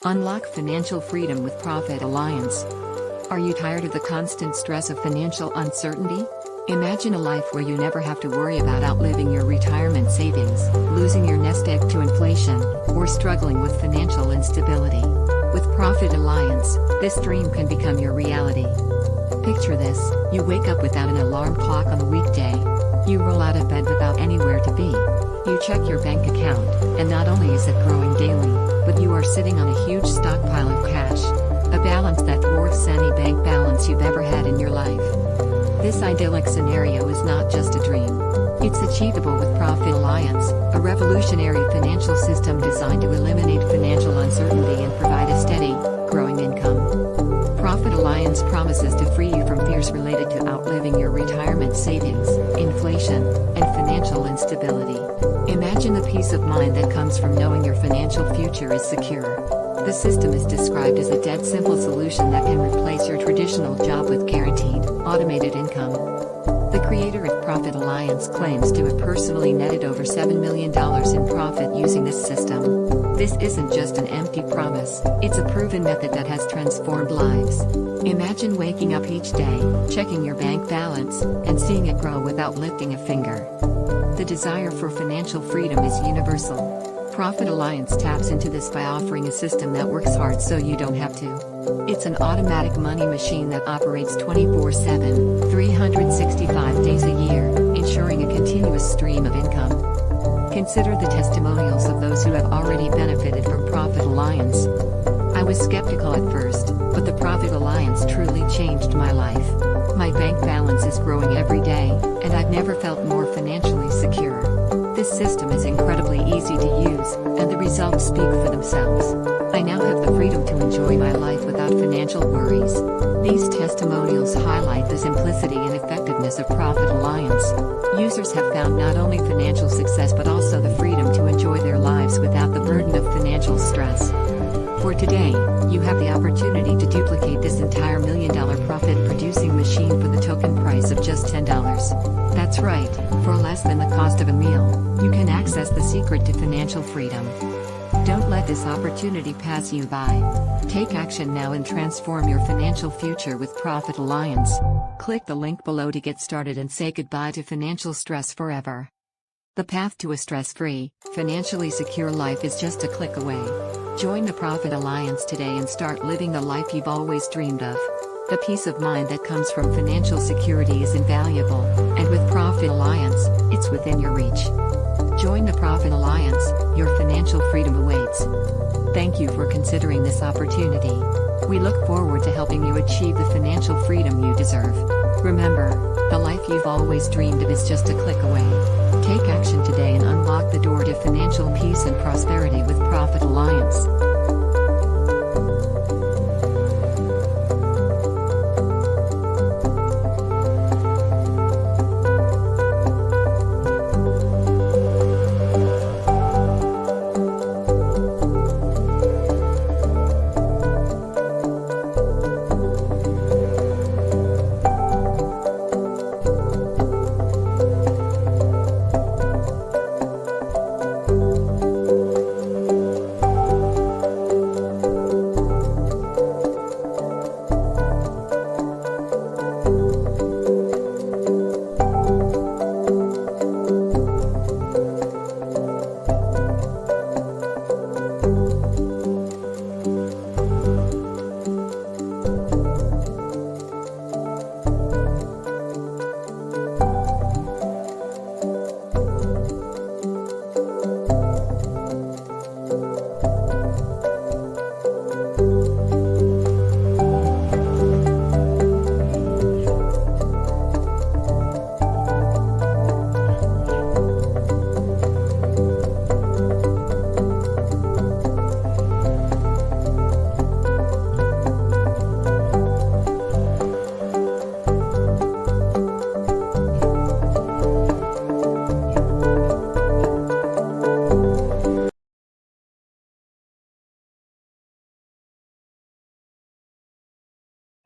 Unlock financial freedom with Profit Alliance. Are you tired of the constant stress of financial uncertainty? Imagine a life where you never have to worry about outliving your retirement savings, losing your nest egg to inflation, or struggling with financial instability. With Profit Alliance, this dream can become your reality. Picture this: you wake up without an alarm clock on a weekday. You roll out of bed without anywhere to be. You check your bank account, and not only is it growing daily, but you are sitting on a huge stockpile of cash. A balance that dwarfs any bank balance you've ever had in your life. This idyllic scenario is not just a dream. It's achievable with Profit Alliance, a revolutionary financial system designed to eliminate financial uncertainty and provide a steady, growing income. Profit Alliance promises to free you from fears related to outliving your retirement savings, inflation, and financial instability. Imagine the peace of mind that comes from knowing your financial future is secure. The system is described as a dead simple solution that can replace your traditional job with guaranteed, automated income. The creator of Profit Alliance claims to have personally netted over $7 million in profit using this system. This isn't just an empty promise, it's a proven method that has transformed lives. Imagine waking up each day, checking your bank balance, and seeing it grow without lifting a finger. The desire for financial freedom is universal. Profit Alliance taps into this by offering a system that works hard so you don't have to. It's an automatic money machine that operates 24/7, 365 days a year, ensuring a continuous stream of income. Consider the testimonials of those who have already benefited from Profit Alliance. I was skeptical at first, but the Profit Alliance truly changed my life. My bank balance is growing every day, and I've never felt more financially secure. This system is incredibly easy to use, and the results speak for themselves. I now have the freedom to enjoy my life without financial worries. These testimonials highlight the simplicity and effectiveness of Profit Alliance. Users have found not only financial success but also the freedom to enjoy their lives without the burden of financial stress. For today, you have the opportunity to duplicate this entire $1 million profit-producing machine for the token price of just $10. That's right, for less than the cost of a meal, you can access the secret to financial freedom. Don't let this opportunity pass you by. Take action now and transform your financial future with Profit Alliance. Click the link below to get started and say goodbye to financial stress forever. The path to a stress-free, financially secure life is just a click away. Join the Profit Alliance today and start living the life you've always dreamed of. The peace of mind that comes from financial security is invaluable, and with Profit Alliance, it's within your reach. Join the Profit Alliance, your financial freedom awaits. Thank you for considering this opportunity. We look forward to helping you achieve the financial freedom you deserve. Remember, the life you've always dreamed of is just a click away. Take action today and unlock the door to financial peace and prosperity with Profit Alliance.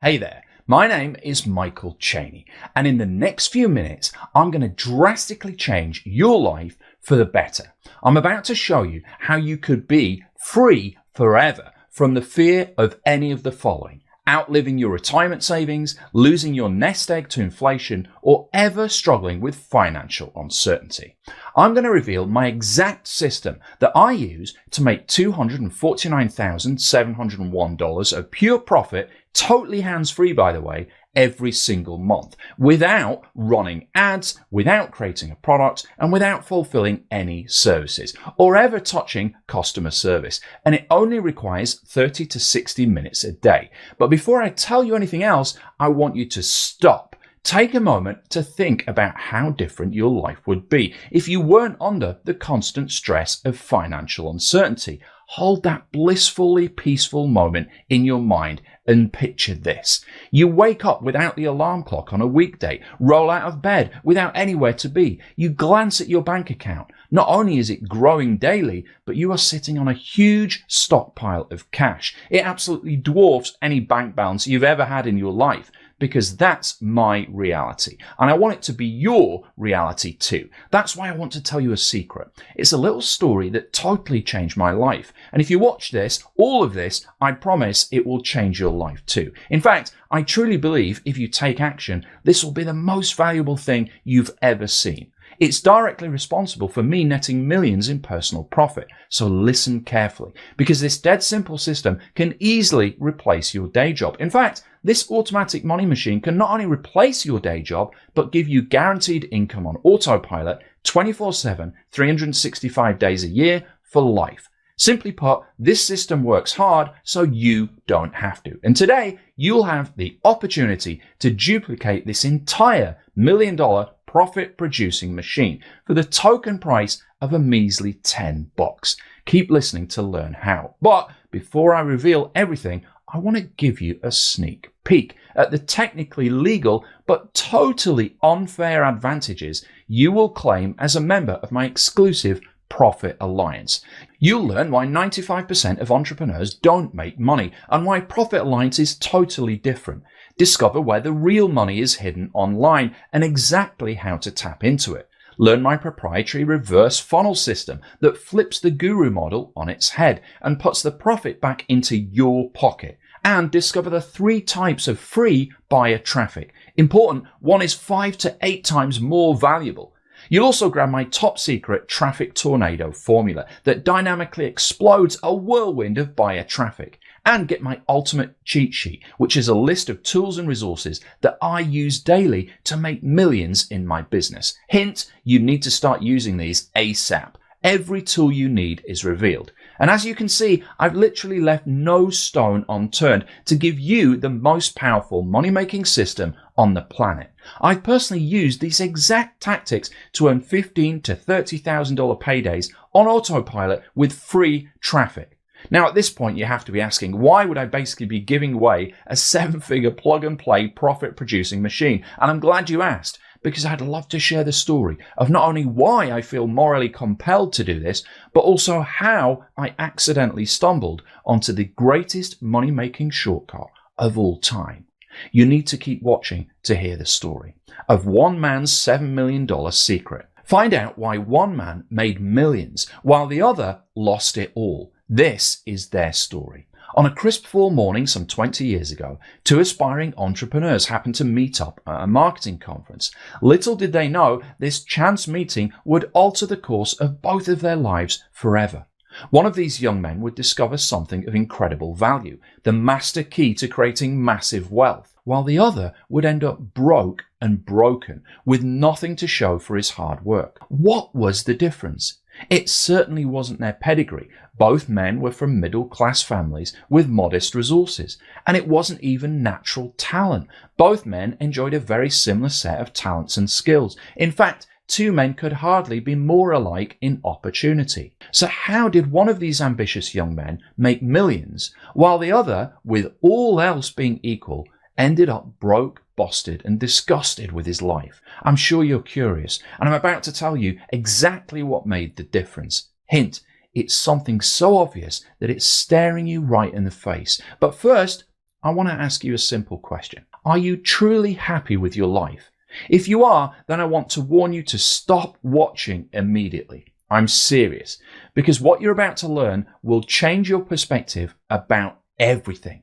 Hey there, my name is Michael Cheney, and in the next few minutes, I'm going to drastically change your life for the better. I'm about to show you how you could be free forever from the fear of any of the following: outliving your retirement savings, losing your nest egg to inflation, or ever struggling with financial uncertainty. I'm going to reveal my exact system that I use to make $249,701 of pure profit, totally hands-free by the way, every single month, without running ads, without creating a product, and without fulfilling any services, or ever touching customer service. And it only requires 30 to 60 minutes a day. But before I tell you anything else, I want you to stop. Take a moment to think about how different your life would be if you weren't under the constant stress of financial uncertainty. Hold that blissfully peaceful moment in your mind and picture this. You wake up without the alarm clock on a weekday, roll out of bed without anywhere to be. You glance at your bank account. Not only is it growing daily, but you are sitting on a huge stockpile of cash. It absolutely dwarfs any bank balance you've ever had in your life, because that's my reality. And I want it to be your reality too. That's why I want to tell you a secret. It's a little story that totally changed my life. And if you watch this, all of this, I promise it will change your life too. In fact, I truly believe if you take action, this will be the most valuable thing you've ever seen. It's directly responsible for me netting millions in personal profit. So listen carefully, because this dead simple system can easily replace your day job. In fact, this automatic money machine can not only replace your day job, but give you guaranteed income on autopilot 24/7, 365 days a year for life. Simply put, this system works hard so you don't have to. And today, you'll have the opportunity to duplicate this entire $1 million profit-producing machine for the token price of a measly $10. Keep listening to learn how. But before I reveal everything, I want to give you a sneak peek at the technically legal but totally unfair advantages you will claim as a member of my exclusive Profit Alliance. You'll learn why 95% of entrepreneurs don't make money and why Profit Alliance is totally different. Discover where the real money is hidden online and exactly how to tap into it. Learn my proprietary reverse funnel system that flips the guru model on its head and puts the profit back into your pocket. And discover the 3 types of free buyer traffic. Important, one is 5 to 8 times more valuable. You'll also grab my top secret traffic tornado formula that dynamically explodes a whirlwind of buyer traffic, and get my ultimate cheat sheet, which is a list of tools and resources that I use daily to make millions in my business. Hint, you need to start using these ASAP. Every tool you need is revealed. And as you can see, I've literally left no stone unturned to give you the most powerful money-making system on the planet. I've personally used these exact tactics to earn $15,000 to $30,000 paydays on autopilot with free traffic. Now, at this point, you have to be asking, why would I basically be giving away a 7-figure plug-and-play profit-producing machine? And I'm glad you asked, because I'd love to share the story of not only why I feel morally compelled to do this, but also how I accidentally stumbled onto the greatest money-making shortcut of all time. You need to keep watching to hear the story of one man's $7 million secret. Find out why one man made millions while the other lost it all. This is their story. On a crisp fall morning some 20 years ago, 2 aspiring entrepreneurs happened to meet up at a marketing conference. Little did they know this chance meeting would alter the course of both of their lives forever. One of these young men would discover something of incredible value, the master key to creating massive wealth, while the other would end up broke and broken, with nothing to show for his hard work. What was the difference? It certainly wasn't their pedigree. Both men were from middle-class families with modest resources, and it wasn't even natural talent. Both men enjoyed a very similar set of talents and skills. In fact, 2 men could hardly be more alike in opportunity. So how did one of these ambitious young men make millions, while the other, with all else being equal, ended up broke, busted, and disgusted with his life? I'm sure you're curious, and I'm about to tell you exactly what made the difference. Hint, it's something so obvious that it's staring you right in the face. But first, I want to ask you a simple question. Are you truly happy with your life? If you are, then I want to warn you to stop watching immediately. I'm serious, because what you're about to learn will change your perspective about everything.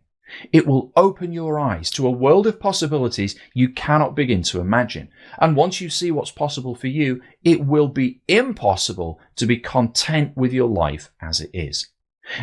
It will open your eyes to a world of possibilities you cannot begin to imagine. And once you see what's possible for you, it will be impossible to be content with your life as it is.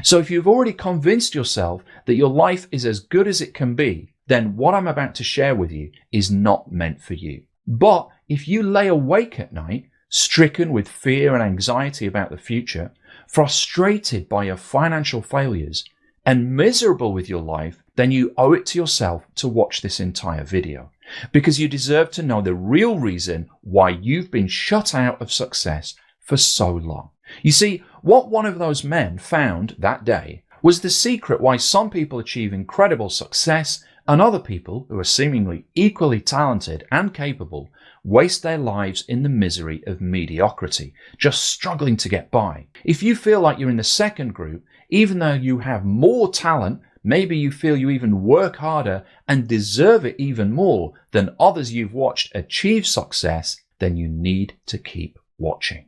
So if you've already convinced yourself that your life is as good as it can be, then what I'm about to share with you is not meant for you. But if you lay awake at night, stricken with fear and anxiety about the future, frustrated by your financial failures, and miserable with your life, then you owe it to yourself to watch this entire video, because you deserve to know the real reason why you've been shut out of success for so long. You see, what one of those men found that day was the secret why some people achieve incredible success and other people, who are seemingly equally talented and capable, waste their lives in the misery of mediocrity, just struggling to get by. If you feel like you're in the second group, even though you have more talent, maybe you feel you even work harder and deserve it even more than others you've watched achieve success, then you need to keep watching.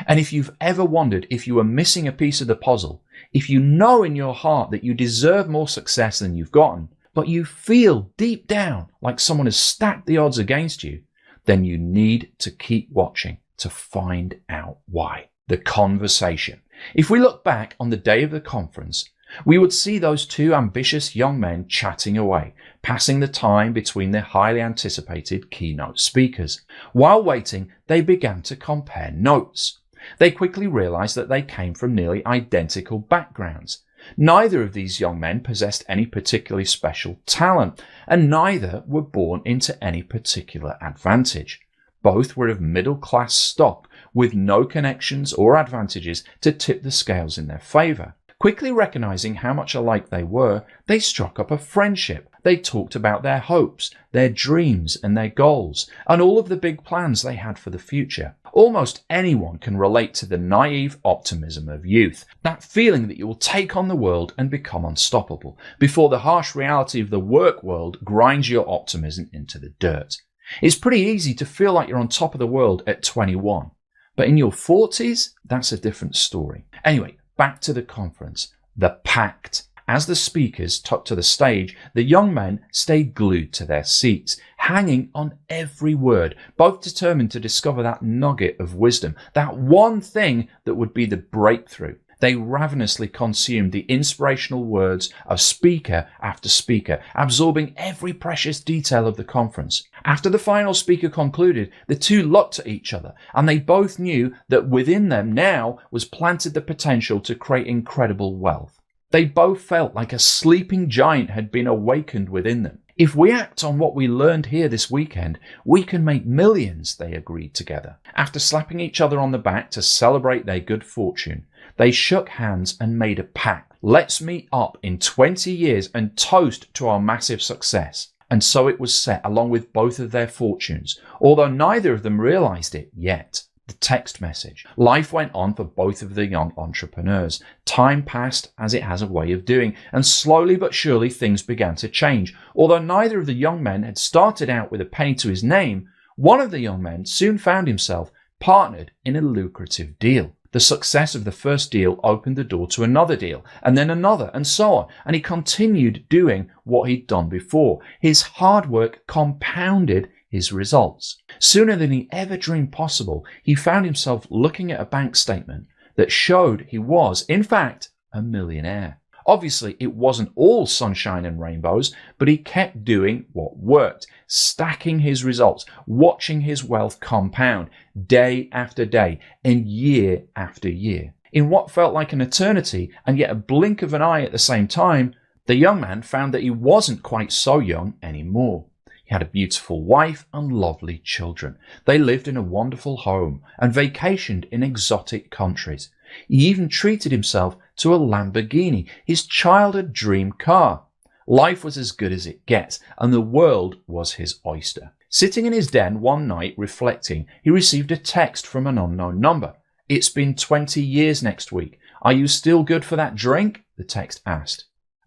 And if you've ever wondered if you are missing a piece of the puzzle, if you know in your heart that you deserve more success than you've gotten, but you feel deep down like someone has stacked the odds against you, then you need to keep watching to find out why. The conversation. If we look back on the day of the conference, we would see those two ambitious young men chatting away, passing the time between their highly anticipated keynote speakers. While waiting, they began to compare notes. They quickly realized that they came from nearly identical backgrounds. Neither of these young men possessed any particularly special talent, and neither were born into any particular advantage. Both were of middle-class stock, with no connections or advantages to tip the scales in their favor. Quickly recognizing how much alike they were, they struck up a friendship. They talked about their hopes, their dreams, and their goals, and all of the big plans they had for the future. Almost anyone can relate to the naive optimism of youth, that feeling that you will take on the world and become unstoppable, before the harsh reality of the work world grinds your optimism into the dirt. It's pretty easy to feel like you're on top of the world at 21, but in your 40s, that's a different story. Anyway, back to the conference. The pact. As the speakers took to the stage, the young men stayed glued to their seats, hanging on every word, both determined to discover that nugget of wisdom, that one thing that would be the breakthrough. They ravenously consumed the inspirational words of speaker after speaker, absorbing every precious detail of the conference. After the final speaker concluded, the two looked at each other, and they both knew that within them now was planted the potential to create incredible wealth. They both felt like a sleeping giant had been awakened within them. If we act on what we learned here this weekend, we can make millions, they agreed together. After slapping each other on the back to celebrate their good fortune, they shook hands and made a pact. Let's meet up in 20 years and toast to our massive success. And so it was set along with both of their fortunes, although neither of them realized it yet. The text message. Life went on for both of the young entrepreneurs. Time passed as it has a way of doing, and slowly but surely things began to change. Although neither of the young men had started out with a penny to his name, one of the young men soon found himself partnered in a lucrative deal. The success of the first deal opened the door to another deal, and then another, and so on. And he continued doing what he'd done before. His hard work compounded his results. Sooner than he ever dreamed possible, he found himself looking at a bank statement that showed he was, in fact, a millionaire. Obviously, it wasn't all sunshine and rainbows, but he kept doing what worked, stacking his results, watching his wealth compound day after day and year after year. In what felt like an eternity and yet a blink of an eye at the same time, the young man found that he wasn't quite so young anymore. He had a beautiful wife and lovely children. They lived in a wonderful home and vacationed in exotic countries. He even treated himself to a Lamborghini, his childhood dream car. Life was as good as it gets, and the world was his oyster. Sitting in his den one night reflecting, he received a text from an unknown number. "It's been 20 years next week. Are you still good for that drink?" the text asked.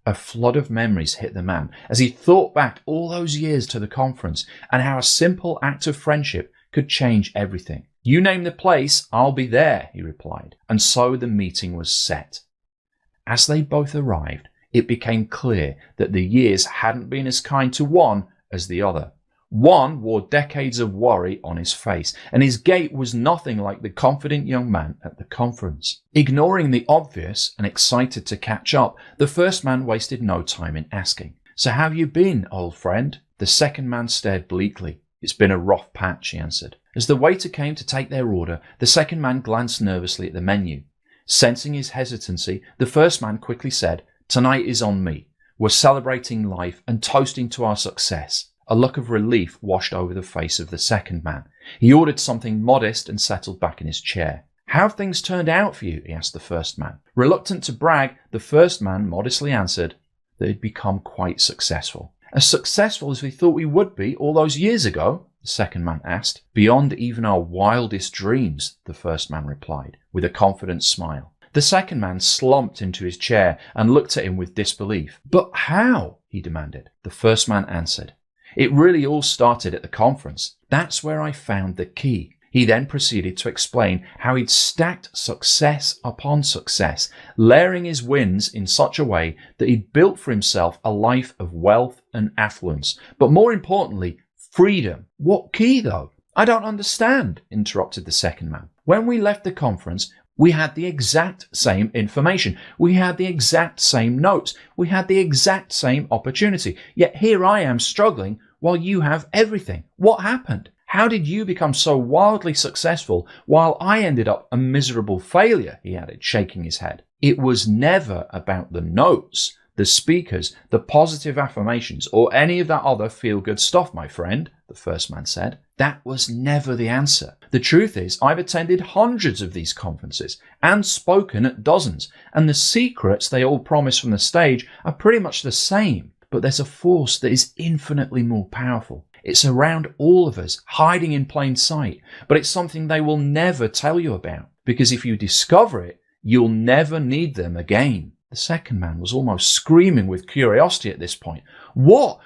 A flood of memories hit the man as he thought back all those years to the conference and how a simple act of friendship could change everything. "You name the place, I'll be there," he replied. And so the meeting was set. As they both arrived, it became clear that the years hadn't been as kind to one as the other. One wore decades of worry on his face, and his gait was nothing like the confident young man at the conference. Ignoring the obvious and excited to catch up, the first man wasted no time in asking, "So how have you been, old friend?" The second man stared bleakly. "It's been a rough patch," he answered. As the waiter came to take their order, the second man glanced nervously at the menu. Sensing his hesitancy, the first man quickly said, "Tonight is on me. We're celebrating life and toasting to our success." A look of relief washed over the face of the second man. He ordered something modest and settled back in his chair. "How have things turned out for you?" he asked the first man. Reluctant to brag, the first man modestly answered that he'd become quite successful. "As successful as we thought we would be all those years ago?" the second man asked. "Beyond even our wildest dreams," the first man replied, with a confident smile. The second man slumped into his chair and looked at him with disbelief. "But how?" he demanded. The first man answered, "It really all started at the conference. That's where I found the key." He then proceeded to explain how he'd stacked success upon success, layering his wins in such a way that he'd built for himself a life of wealth and affluence, but more importantly, freedom. "What key, though? I don't understand," interrupted the second man. "When we left the conference, we had the exact same information. We had the exact same notes. We had the exact same opportunity. Yet here I am struggling while you have everything. What happened? How did you become so wildly successful while I ended up a miserable failure?" he added, shaking his head. "It was never about the notes, the speakers, the positive affirmations, or any of that other feel-good stuff, my friend," the first man said. "That was never the answer. The truth is, I've attended hundreds of these conferences and spoken at dozens, and the secrets they all promise from the stage are pretty much the same. But there's a force that is infinitely more powerful. It's around all of us, hiding in plain sight, but it's something they will never tell you about, because if you discover it, you'll never need them again." The second man was almost screaming with curiosity at this point. What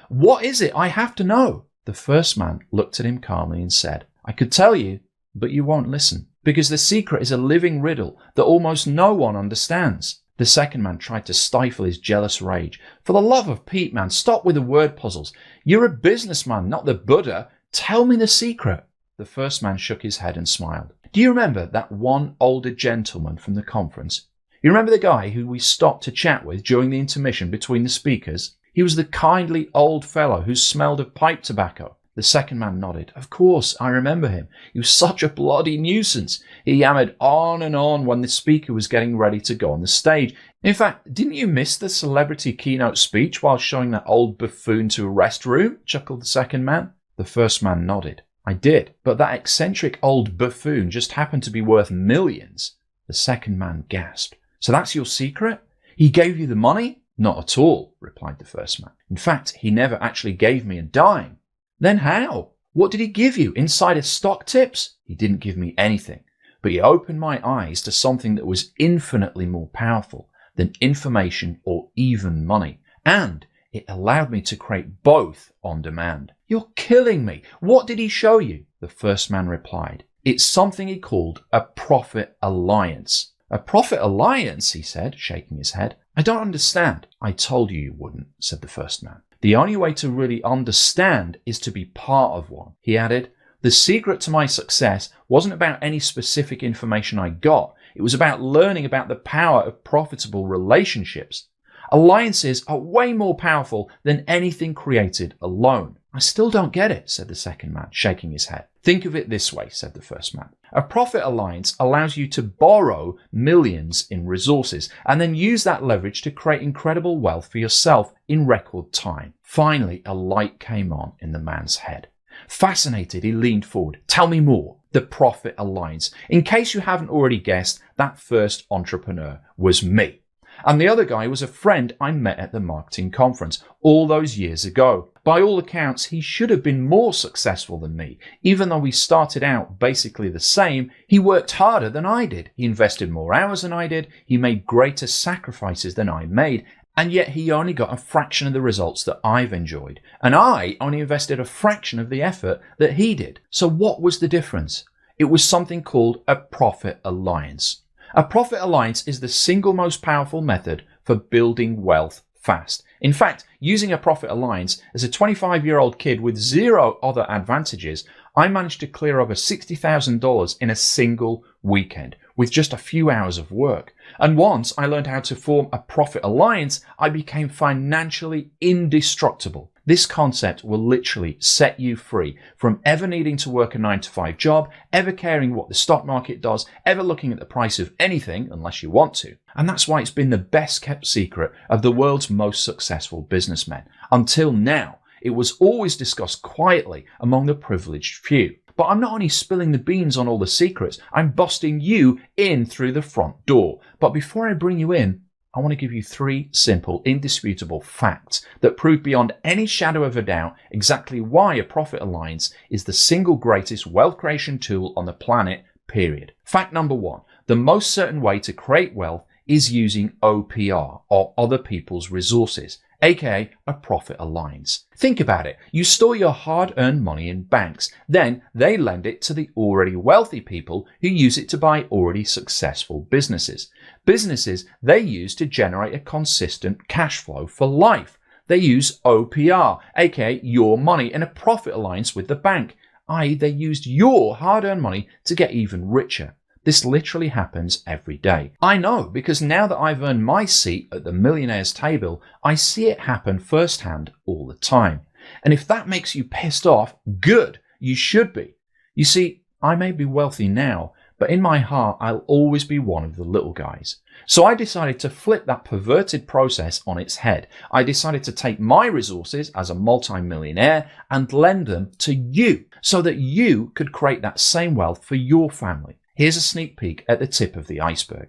is it? I have to know." The first man looked at him calmly and said, "I could tell you, but you won't listen, because the secret is a living riddle that almost no one understands." The second man tried to stifle his jealous rage. "For the love of Pete, man, stop with the word puzzles. You're a businessman, not the Buddha. Tell me the secret." The first man shook his head and smiled. "Do you remember that one older gentleman from the conference? You remember the guy who we stopped to chat with during the intermission between the speakers? He was the kindly old fellow who smelled of pipe tobacco." The second man nodded. "Of course, I remember him. He was such a bloody nuisance. He yammered on and on when the speaker was getting ready to go on the stage. In fact, didn't you miss the celebrity keynote speech while showing that old buffoon to a restroom?" chuckled the second man. The first man nodded. "I did, but that eccentric old buffoon just happened to be worth millions." The second man gasped. "So that's your secret? He gave you the money?" "Not at all," replied the first man. "In fact, he never actually gave me a dime." "Then how? What did he give you? Insider stock tips?" "He didn't give me anything, but he opened my eyes to something that was infinitely more powerful than information or even money. And it allowed me to create both on demand." "You're killing me. What did he show you?" The first man replied. "It's something he called a profit alliance." "A profit alliance?" he said, shaking his head. "I don't understand." "I told you wouldn't," said the first man. "The only way to really understand is to be part of one," he added. "The secret to my success wasn't about any specific information I got. It was about learning about the power of profitable relationships. Alliances are way more powerful than anything created alone." "I still don't get it," said the second man, shaking his head. "Think of it this way," said the first man. "A profit alliance allows you to borrow millions in resources and then use that leverage to create incredible wealth for yourself in record time." Finally, a light came on in the man's head. Fascinated, he leaned forward. "Tell me more." "The profit alliance. In case you haven't already guessed, that first entrepreneur was me. And the other guy was a friend I met at the marketing conference all those years ago. By all accounts, he should have been more successful than me. Even though we started out basically the same, he worked harder than I did. He invested more hours than I did. He made greater sacrifices than I made. And yet he only got a fraction of the results that I've enjoyed. And I only invested a fraction of the effort that he did. So what was the difference? It was something called a profit alliance. A profit alliance is the single most powerful method for building wealth fast. In fact, using a profit alliance as a 25-year-old kid with zero other advantages, I managed to clear over $60,000 in a single weekend with just a few hours of work. And once I learned how to form a profit alliance, I became financially indestructible. This concept will literally set you free from ever needing to work a 9-to-5 job, ever caring what the stock market does, ever looking at the price of anything unless you want to. And that's why it's been the best kept secret of the world's most successful businessmen. Until now, it was always discussed quietly among the privileged few. But I'm not only spilling the beans on all the secrets, I'm busting you in through the front door. But before I bring you in, I want to give you 3 simple, indisputable facts that prove beyond any shadow of a doubt exactly why a profit alliance is the single greatest wealth creation tool on the planet, period. Fact number 1, the most certain way to create wealth is using OPR, or other people's resources, aka a profit alliance. Think about it. You store your hard-earned money in banks. Then they lend it to the already wealthy people who use it to buy already successful businesses. Businesses they use to generate a consistent cash flow for life. They use OPR, aka your money, in a profit alliance with the bank, i.e. they used your hard-earned money to get even richer. This literally happens every day. I know, because now that I've earned my seat at the millionaire's table, I see it happen firsthand all the time. And if that makes you pissed off, good, you should be. You see, I may be wealthy now, but in my heart, I'll always be one of the little guys. So I decided to flip that perverted process on its head. I decided to take my resources as a multi-millionaire and lend them to you so that you could create that same wealth for your family. Here's a sneak peek at the tip of the iceberg.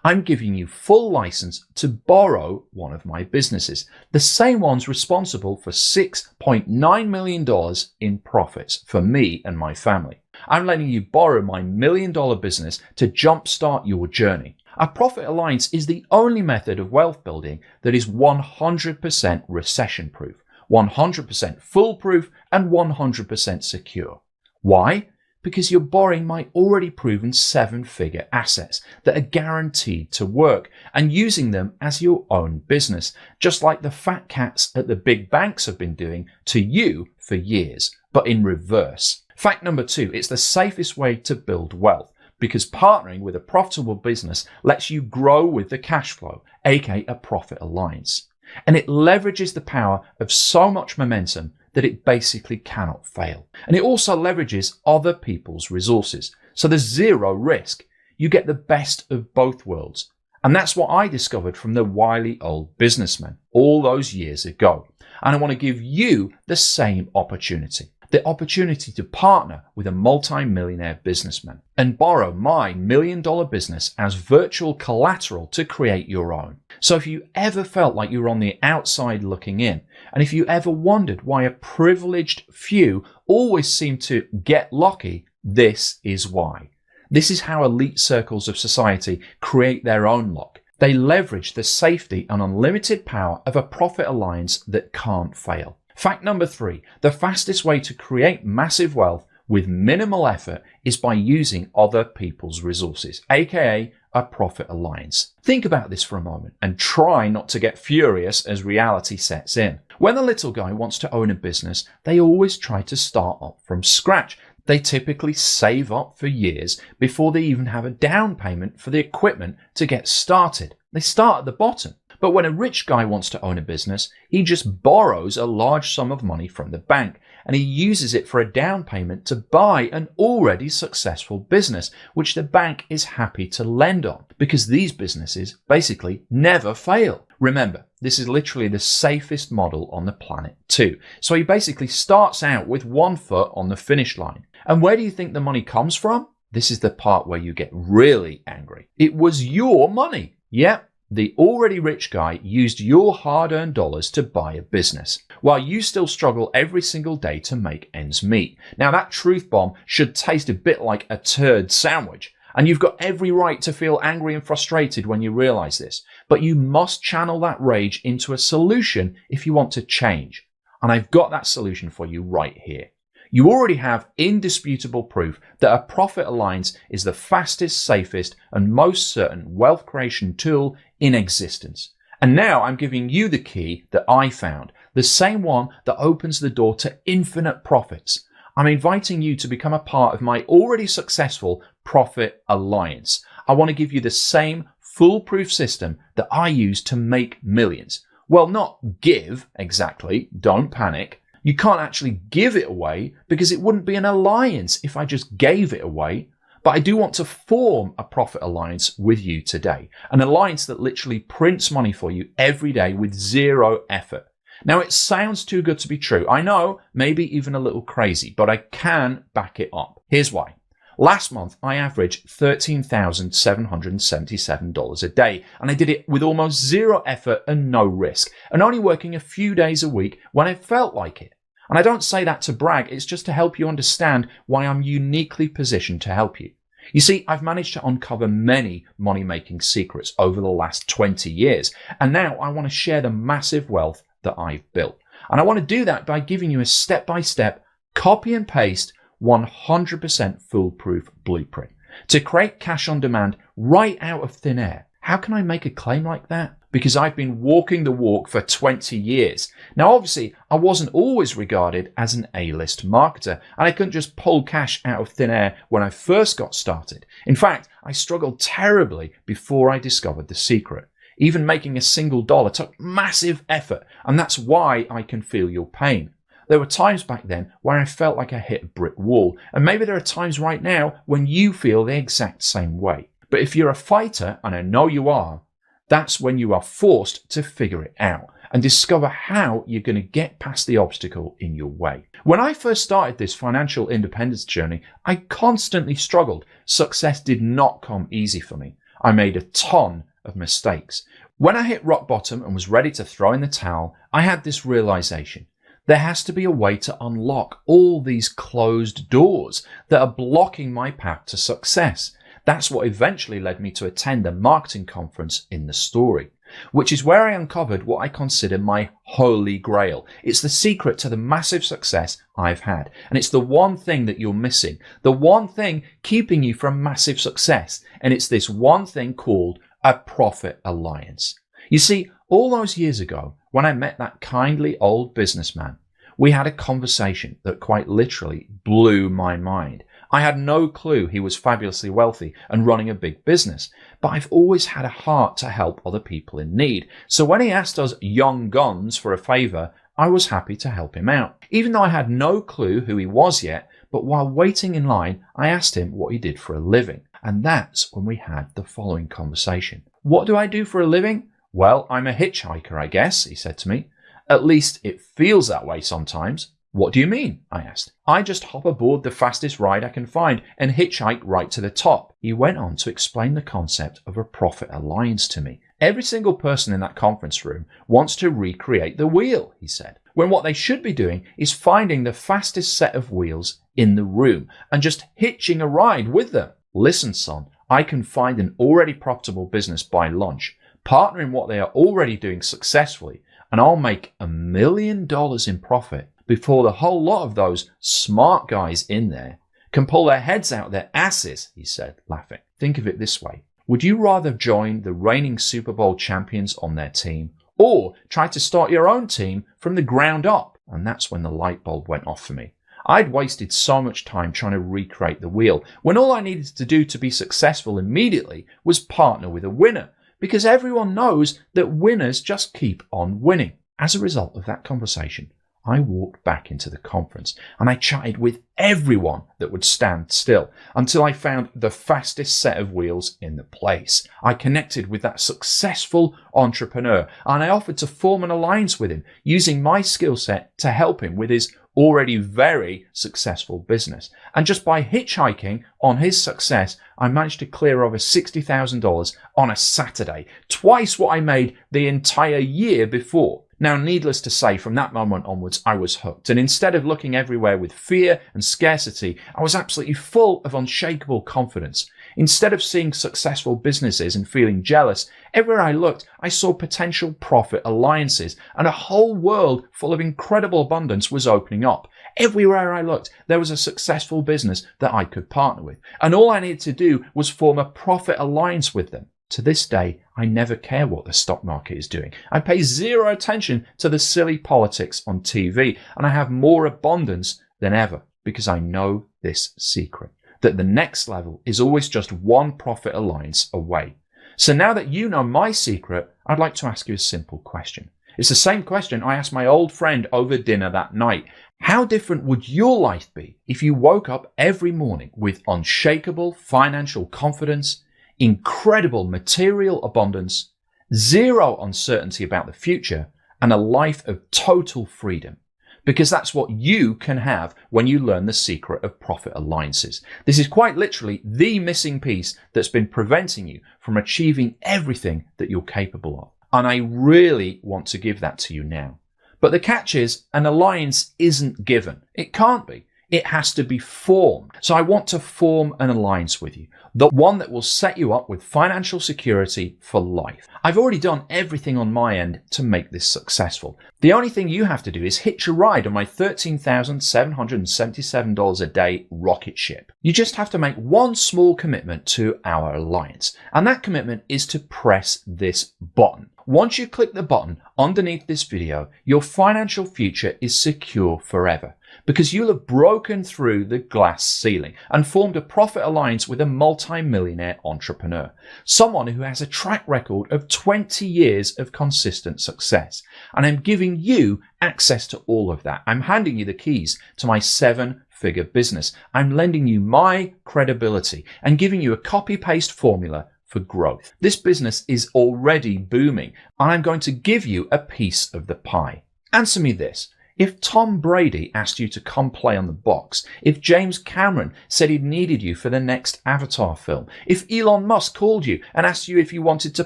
I'm giving you full license to borrow one of my businesses, the same ones responsible for $6.9 million in profits for me and my family. I'm letting you borrow my $1 million business to jumpstart your journey. A profit alliance is the only method of wealth building that is 100% recession proof, 100% foolproof, and 100% secure. Why? Because you're borrowing my already proven 7-figure assets that are guaranteed to work and using them as your own business, just like the fat cats at the big banks have been doing to you for years, but in reverse. Fact number 2, it's the safest way to build wealth because partnering with a profitable business lets you grow with the cash flow, aka a profit alliance. And it leverages the power of so much momentum that it basically cannot fail. And it also leverages other people's resources. So there's zero risk. You get the best of both worlds. And that's what I discovered from the wily old businessman all those years ago. And I want to give you the same opportunity. The opportunity to partner with a multi-millionaire businessman and borrow my $1 million business as virtual collateral to create your own. So if you ever felt like you were on the outside looking in, and if you ever wondered why a privileged few always seem to get lucky, this is why. This is how elite circles of society create their own luck. They leverage the safety and unlimited power of a profit alliance that can't fail. Fact number 3, the fastest way to create massive wealth with minimal effort is by using other people's resources, aka a profit alliance. Think about this for a moment and try not to get furious as reality sets in. When a little guy wants to own a business, they always try to start up from scratch. They typically save up for years before they even have a down payment for the equipment to get started. They start at the bottom. But when a rich guy wants to own a business, he just borrows a large sum of money from the bank and he uses it for a down payment to buy an already successful business, which the bank is happy to lend on because these businesses basically never fail. Remember, this is literally the safest model on the planet too. So he basically starts out with one foot on the finish line. And where do you think the money comes from? This is the part where you get really angry. It was your money. Yep. The already rich guy used your hard-earned dollars to buy a business, while you still struggle every single day to make ends meet. Now that truth bomb should taste a bit like a turd sandwich, And you've got every right to feel angry and frustrated when you realize this, but you must channel that rage into a solution if you want to change. And I've got that solution for you right here. You already have indisputable proof that a profit alliance is the fastest, safest, and most certain wealth creation tool in existence. And now I'm giving you the key that I found, the same one that opens the door to infinite profits. I'm inviting you to become a part of my already successful Profit Alliance. I want to give you the same foolproof system that I use to make millions. Well, not give exactly, don't panic. You can't actually give it away because it wouldn't be an alliance if I just gave it away. But I do want to form a Profit Alliance with you today, an alliance that literally prints money for you every day with zero effort. Now, it sounds too good to be true. I know, maybe even a little crazy, but I can back it up. Here's why. Last month, I averaged $13,777 a day, and I did it with almost zero effort and no risk, and only working a few days a week when I felt like it. And I don't say that to brag, it's just to help you understand why I'm uniquely positioned to help you. You see, I've managed to uncover many money-making secrets over the last 20 years, and now I want to share the massive wealth that I've built. And I want to do that by giving you a step-by-step, copy and paste, 100% foolproof blueprint to create cash on demand right out of thin air. How can I make a claim like that? Because I've been walking the walk for 20 years. Now, obviously, I wasn't always regarded as an A-list marketer, and I couldn't just pull cash out of thin air when I first got started. In fact, I struggled terribly before I discovered the secret. Even making a single dollar took massive effort, and that's why I can feel your pain. There were times back then where I felt like I hit a brick wall, and maybe there are times right now when you feel the exact same way. But if you're a fighter, and I know you are, that's when you are forced to figure it out and discover how you're going to get past the obstacle in your way. When I first started this financial independence journey, I constantly struggled. Success did not come easy for me. I made a ton of mistakes. When I hit rock bottom and was ready to throw in the towel, I had this realization. There has to be a way to unlock all these closed doors that are blocking my path to success. That's what eventually led me to attend a marketing conference in the story, which is where I uncovered what I consider my holy grail. It's the secret to the massive success I've had. And it's the one thing that you're missing, the one thing keeping you from massive success. And it's this one thing called a Profit Alliance. You see, all those years ago, when I met that kindly old businessman, we had a conversation that quite literally blew my mind. I had no clue he was fabulously wealthy and running a big business, but I've always had a heart to help other people in need. So when he asked us young guns for a favor, I was happy to help him out. Even though I had no clue who he was yet, but while waiting in line, I asked him what he did for a living. And that's when we had the following conversation. What do I do for a living? Well, I'm a hitchhiker, I guess, he said to me. At least it feels that way sometimes. What do you mean? I asked. I just hop aboard the fastest ride I can find and hitchhike right to the top. He went on to explain the concept of a Profit Alliance to me. Every single person in that conference room wants to recreate the wheel, he said, when what they should be doing is finding the fastest set of wheels in the room and just hitching a ride with them. Listen, son, I can find an already profitable business by lunch, partner in what they are already doing successfully, and I'll make $1 million in profit before the whole lot of those smart guys in there can pull their heads out their asses, he said, laughing. Think of it this way. Would you rather join the reigning Super Bowl champions on their team or try to start your own team from the ground up? And that's when the light bulb went off for me. I'd wasted so much time trying to recreate the wheel when all I needed to do to be successful immediately was partner with a winner, because everyone knows that winners just keep on winning. As a result of that conversation, I walked back into the conference and I chatted with everyone that would stand still until I found the fastest set of wheels in the place. I connected with that successful entrepreneur and I offered to form an alliance with him using my skill set to help him with his already very successful business. And just by hitchhiking on his success, I managed to clear over $60,000 on a Saturday, twice what I made the entire year before. Now, needless to say, from that moment onwards, I was hooked. And instead of looking everywhere with fear and scarcity, I was absolutely full of unshakable confidence. Instead of seeing successful businesses and feeling jealous, everywhere I looked, I saw potential profit alliances, and a whole world full of incredible abundance was opening up. Everywhere I looked, there was a successful business that I could partner with, and all I needed to do was form a profit alliance with them. To this day, I never care what the stock market is doing. I pay zero attention to the silly politics on TV, and I have more abundance than ever because I know this secret, that the next level is always just one profit alliance away. So now that you know my secret, I'd like to ask you a simple question. It's the same question I asked my old friend over dinner that night. How different would your life be if you woke up every morning with unshakable financial confidence, incredible material abundance, zero uncertainty about the future, and a life of total freedom? Because that's what you can have when you learn the secret of profit alliances. This is quite literally the missing piece that's been preventing you from achieving everything that you're capable of. And I really want to give that to you now. But the catch is, an alliance isn't given. It can't be. It has to be formed. So I want to form an alliance with you, the one that will set you up with financial security for life. I've already done everything on my end to make this successful. The only thing you have to do is hitch a ride on my $13,777 a day rocket ship. You just have to make one small commitment to our alliance, and that commitment is to press this button. Once you click the button underneath this video, your financial future is secure forever, because you'll have broken through the glass ceiling and formed a profit alliance with a multi-millionaire entrepreneur, someone who has a track record of 20 years of consistent success. And I'm giving you access to all of that. I'm handing you the keys to my 7-figure business. I'm lending you my credibility and giving you a copy-paste formula for growth. This business is already booming, and I'm going to give you a piece of the pie. Answer me this. If Tom Brady asked you to come play on the box, if James Cameron said he needed you for the next Avatar film, if Elon Musk called you and asked you if you wanted to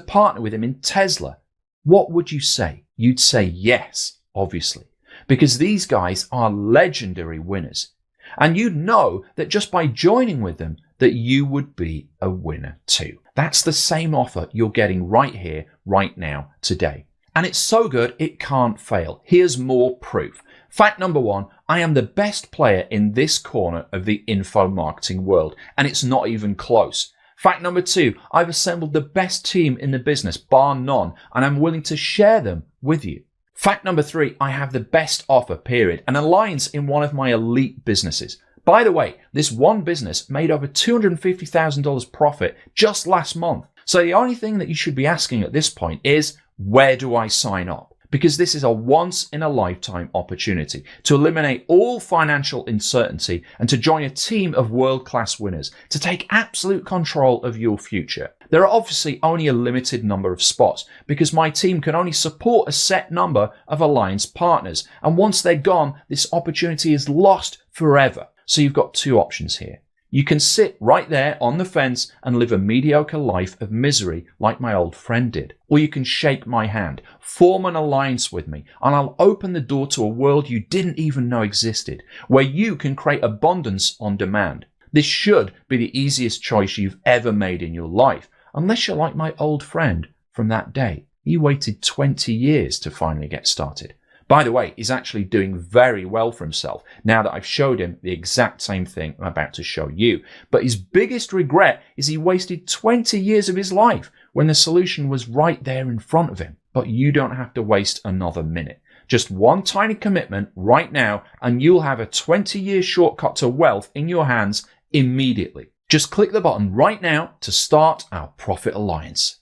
partner with him in Tesla, what would you say? You'd say yes, obviously, because these guys are legendary winners. And you'd know that just by joining with them, that you would be a winner too. That's the same offer you're getting right here, right now, today. And it's so good, it can't fail. Here's more proof. Fact number 1, I am the best player in this corner of the info marketing world, and it's not even close. Fact number 2, I've assembled the best team in the business, bar none, and I'm willing to share them with you. Fact number 3, I have the best offer, period, an alliance in one of my elite businesses. By the way, this one business made over $250,000 profit just last month. So the only thing that you should be asking at this point is, where do I sign up? Because this is a once-in-a-lifetime opportunity to eliminate all financial uncertainty and to join a team of world-class winners to take absolute control of your future. There are obviously only a limited number of spots because my team can only support a set number of alliance partners. And once they're gone, this opportunity is lost forever. So you've got two options here. You can sit right there on the fence and live a mediocre life of misery like my old friend did. Or you can shake my hand, form an alliance with me, and I'll open the door to a world you didn't even know existed, where you can create abundance on demand. This should be the easiest choice you've ever made in your life, unless you're like my old friend from that day. He waited 20 years to finally get started. By the way, he's actually doing very well for himself now that I've showed him the exact same thing I'm about to show you. But his biggest regret is he wasted 20 years of his life when the solution was right there in front of him. But you don't have to waste another minute. Just one tiny commitment right now and you'll have a 20-year shortcut to wealth in your hands immediately. Just click the button right now to start our Profit Alliance.